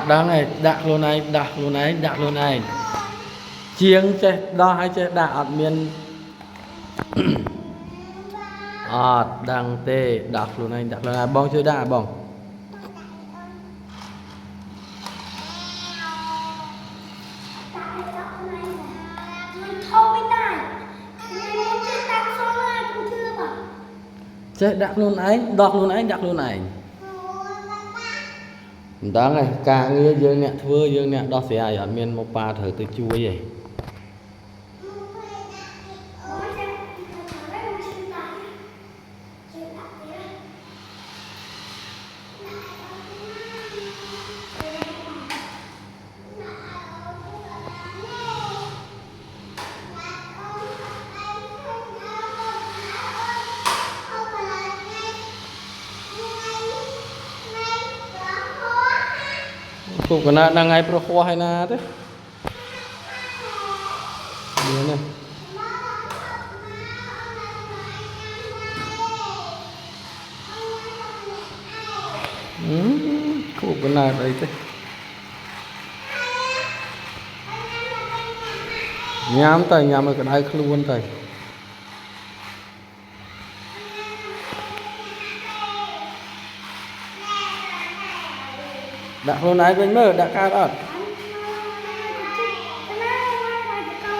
đang này đặt luôn này đặt luôn này đặt luôn này chiêng chơi đo hay chơi đặt miền đang tê đặt luôn này bong chơi đá bong chơi đặt luôn anh đọt luôn anh đặt luôn này đó này cả người dương nè thưa dương nè đó sẽ ai ở miền một ba thời từ chui vậy cô có đang ngay pro khoa hay na thế đi nè cô có na đây thế nhám tay nhám ở cái đây luôn tay đặt luôn này bên mơ đặt cao đó